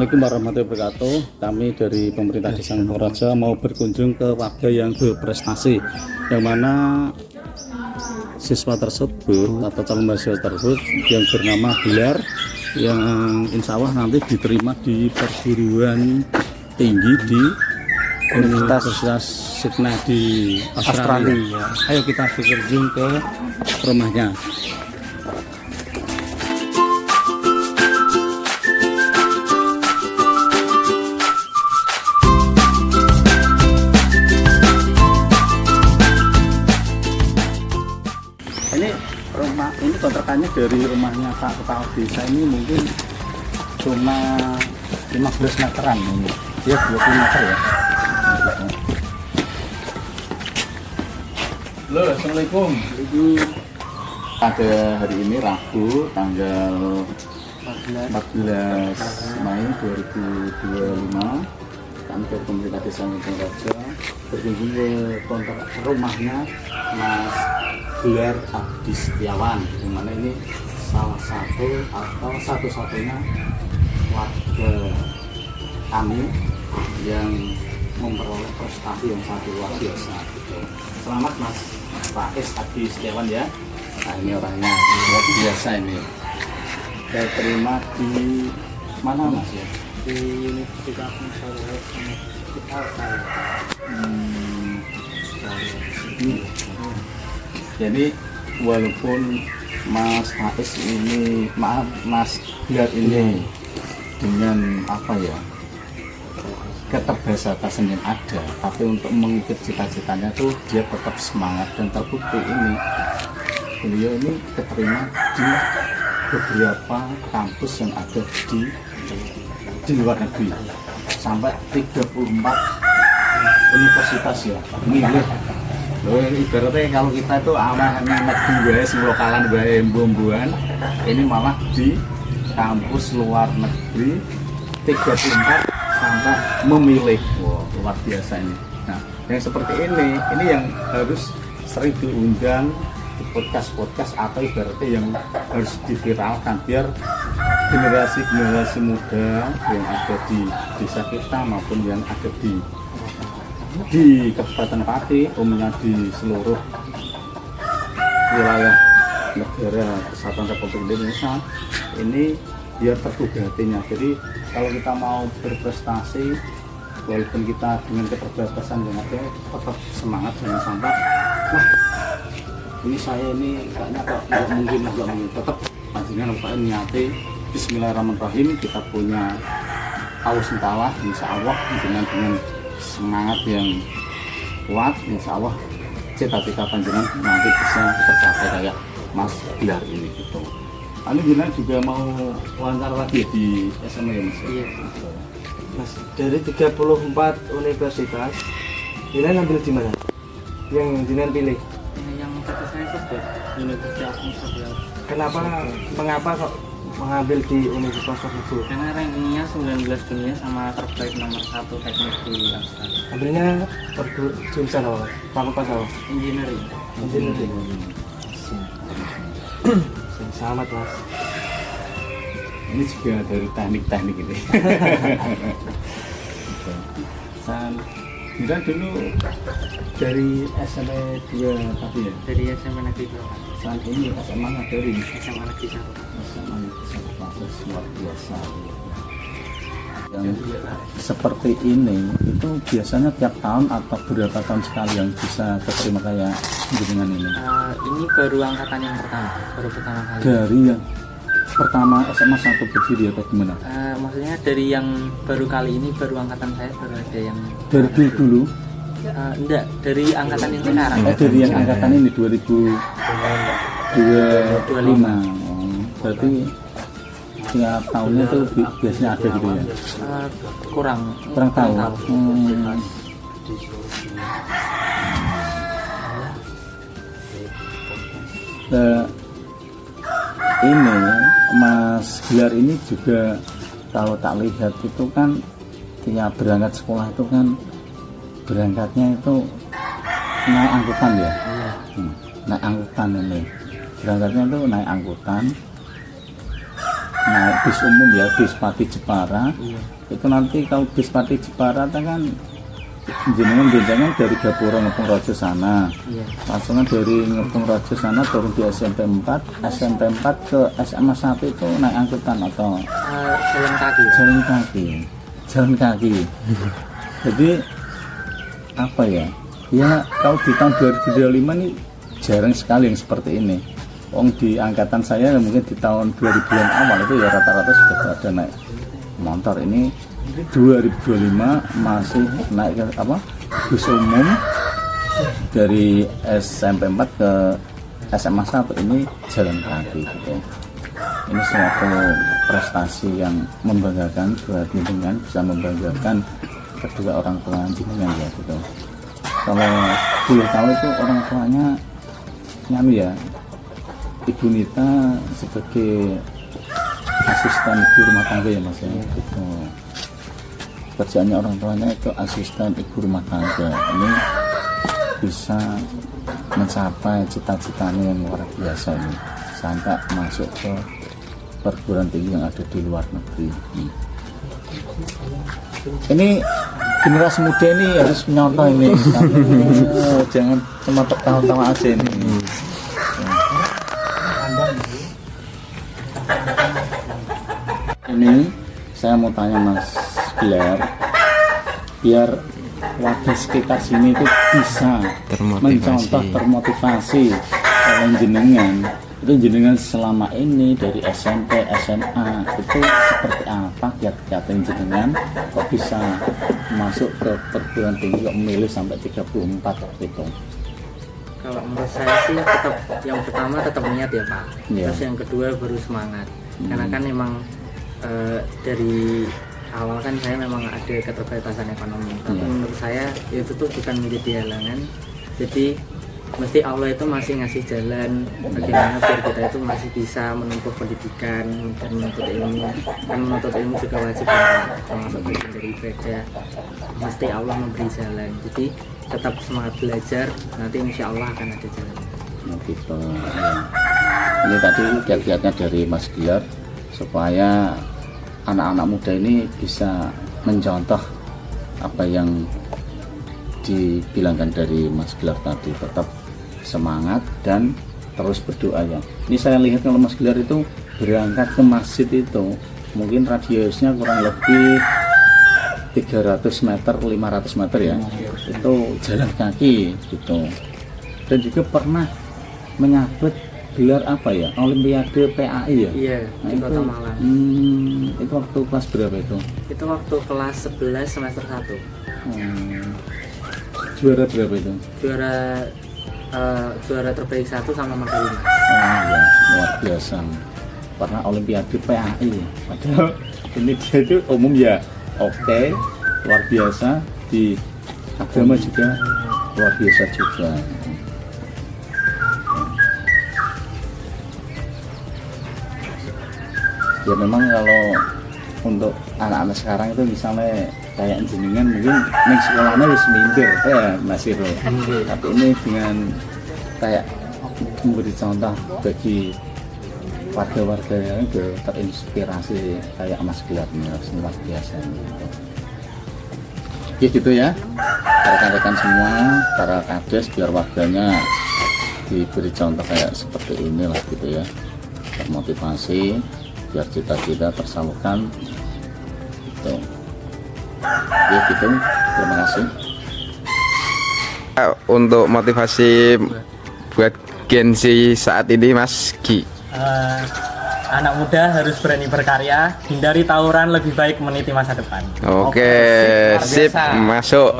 Assalamualaikum warahmatullahi wabarakatuh. Kami dari pemerintah Desa Nguraraja mau berkunjung ke warga yang berprestasi, yang mana siswa tersebut atau calon mahasiswa tersebut yang bernama Gelar, yang insya Allah nanti diterima di perguruan tinggi di Universitas Sydney di Australia. Ayo kita berkunjung ke rumahnya. Ini kontrakannya dari rumahnya Pak Kepala Desa ini mungkin cuma 15 meteran ini. Dia 20 meter ya. Halo, Assalamualaikum. Pada hari ini Rabu tanggal 14 Mei 2025, kami dari pemerintah Desa Nguraraja berkunjung ke kontrak rumahnya Mas Gelar Abdi Setiawan, di mana ini salah satu atau satu-satunya warga kami yang memperoleh prestasi yang sangat luar biasa. Selamat Mas Rais Abdi Setiawan ya. Nah ini orangnya luar biasa ini. Saya terima di mana Mas ya? Di Universitas Australia. Jadi walaupun Mas Rais ini, Mas Gelar ini dengan apa ya, keterbatasan yang ada, tapi untuk mengikuti cita-citanya tuh dia tetap semangat, dan terbukti ini beliau ini keterima di beberapa kampus yang ada di luar negeri, sampai 34 universitas ya. Milih loh, ibaratnya kalau kita itu anak gue si lokalan gue bumbuan, ini malah di kampus luar negeri 34 sampai memilih. Wow, luar biasa ini. Nah, yang seperti ini yang harus sering diundang di podcast atau ibaratnya yang harus diviralkan biar generasi muda yang ada di desa kita maupun yang ada di Kabupaten Pati, umumnya di seluruh wilayah negara Kesatuan Republik Indonesia ini biar tergugah hatinya. Jadi kalau kita mau berprestasi, walaupun kita dengan keterbatasan yang ada, tetap semangat, jangan sampai wah ini saya ini kayaknya kok nggak mungkin, tetap panjenengan Bapak niati Bismillahirrahmanirrahim, kita punya Allah Ta'ala insya Allah dengan semangat yang kuat, insya Allah cita-cita panjenengan nanti bisa tercapai kayak Mas Gelar ini gitu. Anu jenengan juga mau wawancara lagi di SMA ya Mas? Iya Mas, dari 34 universitas jenengan ambil di mana? Yang jenengan pilih? Yang kata saya sebut Universitas Musa. Mengapa kok mengambil di universitas tersebut? Karena rankingnya 19 dunia sama terbaik nomor 1 teknik di Australia. Ambilnya jurusan apa? Fakultas apa? Engineering. Selamat Mas. Ini juga dari teknik ini. Kita dulu dari SMA 2 tadi ya? Dari SMA Negeri 2. Saat ini SMA dari SMA Negeri 1. SMA Negeri 1 luar biasa. Yang seperti ini itu biasanya tiap tahun atau berapa tahun sekali yang bisa keterima kayak dengan ini? Ini baru angkatan yang baru pertama kali. Dari yang pertama SMA 1 berdiri atau gimana? Maksudnya dari yang baru kali ini, baru angkatan saya baru ada yang dari dulu? Enggak, dari angkatan yang sekarang. Dari yang angkatan ini 2025. Berarti tiap tahunnya tuh biasanya ada gitu ya? Kurang tahu. Ini Mas Gelar ini juga kalau tak lihat itu kan tiap berangkat sekolah itu kan berangkatnya itu naik angkutan ya? Naik angkutan ini berangkatnya itu naik angkutan naik bis umum ya, bis Pati Jepara. Iya. Itu nanti kalau bis Pati Jepara kan jenengan jenengan dari Gapura Ngepung Rojo sana. Iya. Langsung dari Ngepung Rojo sana turun di SMP 4, SMP 4 ke SMA 1 itu naik angkutan atau Jalan kaki. jalan kaki. Jadi apa ya? Ya kalau di tahun 2025 ini jarang sekali yang seperti ini. Di angkatan saya mungkin di tahun 2000-an awal itu ya rata-rata sudah ada naik motor. Ini 2025 masih naik ke bus umum dari SMP 4 ke SMA 1 ini jalan kaki gitu. Ini suatu prestasi yang membanggakan buat jenengan, bisa membanggakan kedua orang tua jenengan ya gitu. Kalau boleh tahu itu orang tuanya ya Ibu Nita sebagai asisten ibu rumah tangga ya Mas ya, gitu. Kerjaannya orang tuanya itu asisten ibu rumah tangga. Ini bisa mencapai cita-citanya yang luar biasa ini, sampai masuk ke perguruan tinggi yang ada di luar negeri. Ini generasi muda ini harus menyontoh ini. Jangan cuma tertawa-tawa aja ini. Ini saya mau tanya Mas Gilar, biar warga sekitar sini itu bisa mencontoh, termotivasi oleh jenengan. Itu jenengan selama ini dari SMP, SMA itu seperti apa kiat-kiat jenengan kok bisa masuk ke perguruan tinggi, kok memilih sampai 34 gitu? Kalau menurut saya sih tetap yang pertama tetap niat ya Pak. Iya. Terus yang kedua baru semangat. Karena kan memang dari awal kan saya memang ada keterbatasan ekonomi. Tapi menurut saya itu tuh bukan menjadi halangan. Jadi mesti Allah itu masih ngasih jalan bagaimana biar kita itu masih bisa menempuh pendidikan dan menuntut ilmu. Kan menuntut ilmu juga wajib kan, termasuk bagian dari ibadah. Mesti Allah memberi jalan. Jadi tetap semangat belajar, nanti insya Allah akan ada jalan. Nah, gitu. Ya. Ini tadi kiat-kiatnya dari Mas Gilar supaya anak-anak muda ini bisa mencontoh apa yang dibilangkan dari Mas Gilar tadi, tetap semangat dan terus berdoa ya. Ini saya lihat kalau Mas Gilar itu berangkat ke masjid itu mungkin radiusnya kurang lebih 300 meter, 500 meter ya, itu jalan kaki gitu. Dan juga pernah menyabet gelar apa ya, Olimpiade PAI ya? Iya, di Kota Malang. Itu waktu kelas berapa itu? Itu waktu kelas 11 semester 1. Juara berapa itu? Juara terbaik 1 sama mangga 5. Oh ya, luar biasa. Pernah Olimpiade PAI. Padahal ini dia itu umum ya. Oke, luar biasa. Di agama juga luar biasa juga. Ya memang kalau untuk anak-anak sekarang itu misalnya kayak jenengan mungkin ning sekolahnya wis minder Mas Iro. Tapi ini dengan kayak memberi contoh bagi warga-warga yang terinspirasi kayak Mas Gilar ini harus luar biasa gitu. Oke gitu ya, rekan-rekan semua, para kades biar warganya diberi contoh kayak seperti inilah gitu ya, termotivasi biar cita-cita tersalurkan gitu. Ya gitu, terima kasih. Untuk motivasi buat Gen Z saat ini Mas Gi, anak muda harus berani berkarya, hindari tawuran, lebih baik meniti masa depan. Oke, sip, masuk.